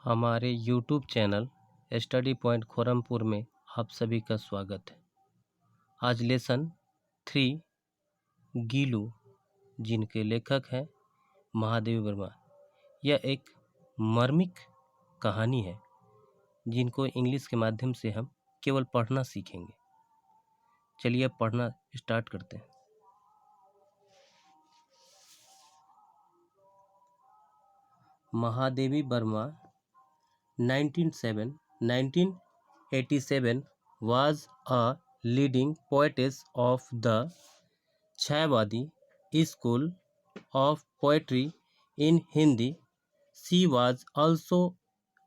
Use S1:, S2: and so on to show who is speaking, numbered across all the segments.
S1: हमारे YouTube channel study point Khorampur में आप सभी का स्वागत है। आज लेसन 3 गीलू, जिनके लेखक हैं महादेवी वर्मा, यह एक मार्मिक कहानी है जिनको इंग्लिश के माध्यम से हम केवल पढ़ना सीखेंगे। चलिए अब पढ़ना स्टार्ट करते हैं। Mahadevi Verma 1987 was a leading poetess of the Chayawadi School of Poetry in Hindi. She was also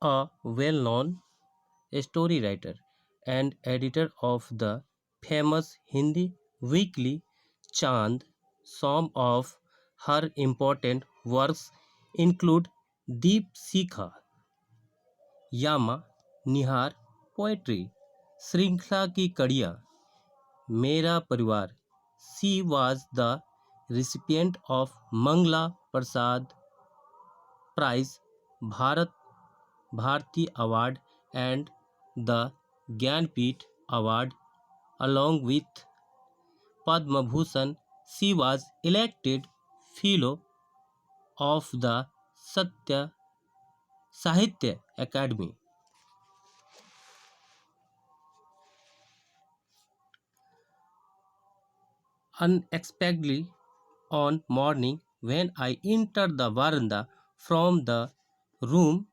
S1: a well-known story writer and editor of the famous Hindi weekly Chand. Some of her important works include Deep Sikha, Yama, Nihar, poetry, Shrinkhala ki Kadiyan, Mera Parivar. She was the recipient of Mangla Prasad prize, Bharati award and the Jnanpith award along with Padma Bhushan. She was elected fellow of the Sahitya Academy. Unexpectedly, on morning when I entered the veranda from the room,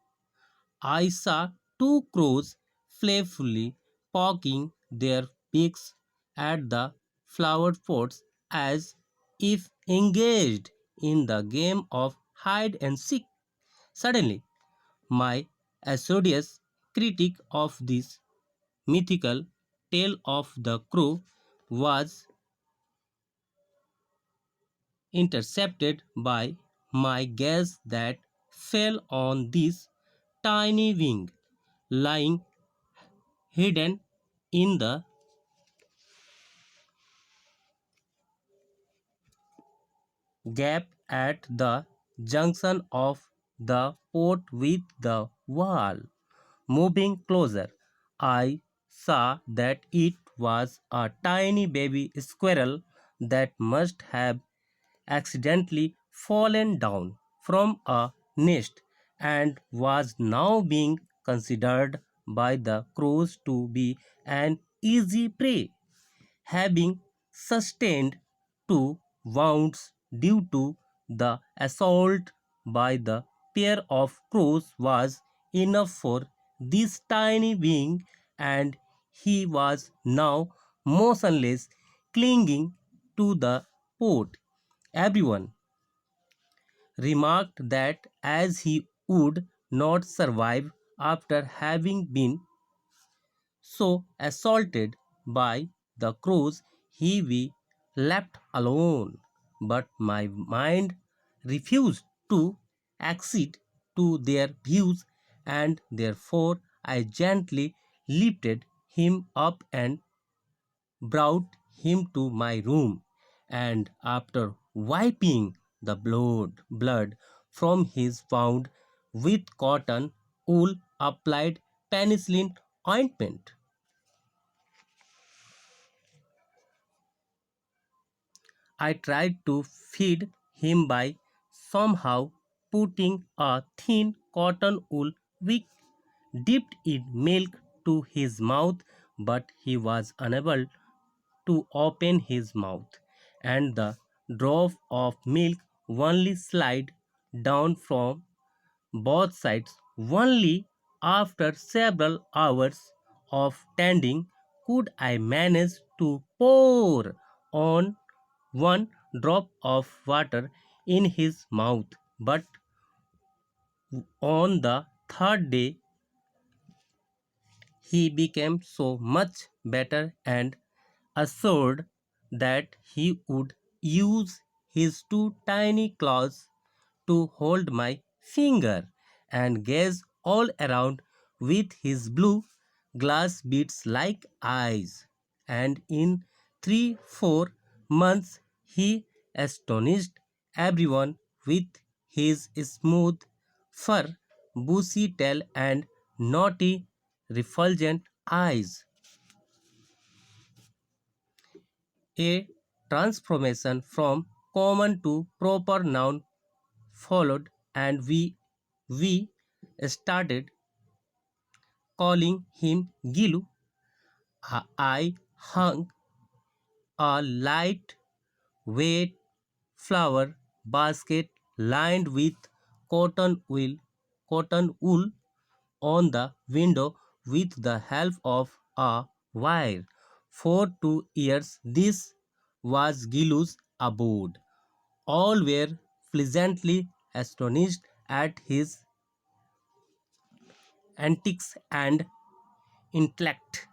S1: I saw two crows playfully poking their beaks at the flower pots as if engaged in the game of hide and seek. Suddenly, my assiduous critique of this mythical tale of the crow was intercepted by my gaze that fell on this tiny wing lying hidden in the gap at the junction of the pot with the wall. Moving closer, I saw that it was a tiny baby squirrel that must have accidentally fallen down from a nest and was now being considered by the crows to be an easy prey. Having sustained two wounds due to the assault by the pair of crows was enough for this tiny being, and he was now motionless, clinging to the pot. Everyone remarked that as he would not survive after having been so assaulted by the crows, he be left alone. But my mind refused to accede to their views, and therefore I gently lifted him up and brought him to my room, and after wiping the blood from his wound with cotton wool, applied penicillin ointment. I tried to feed him by somehow putting a thin cotton wool wick dipped in milk to his mouth, but he was unable to open his mouth, and the drop of milk only slid down from both sides. Only after several hours of tending could I manage to pour on one drop of water in his mouth. But on the third day, he became so much better and assured that he would use his two tiny claws to hold my finger and gaze all around with his blue glass beads like eyes. And in 3 4 months he astonished everyone with his smooth fur, bushy tail and naughty, refulgent eyes. A transformation from common to proper noun followed, and we started calling him Gillu. I hung a light weight flower basket lined with cotton wool, cotton wool on the window with the help of a wire. For 2 years, this was Gillu's abode. All were pleasantly astonished at his antics and intellect.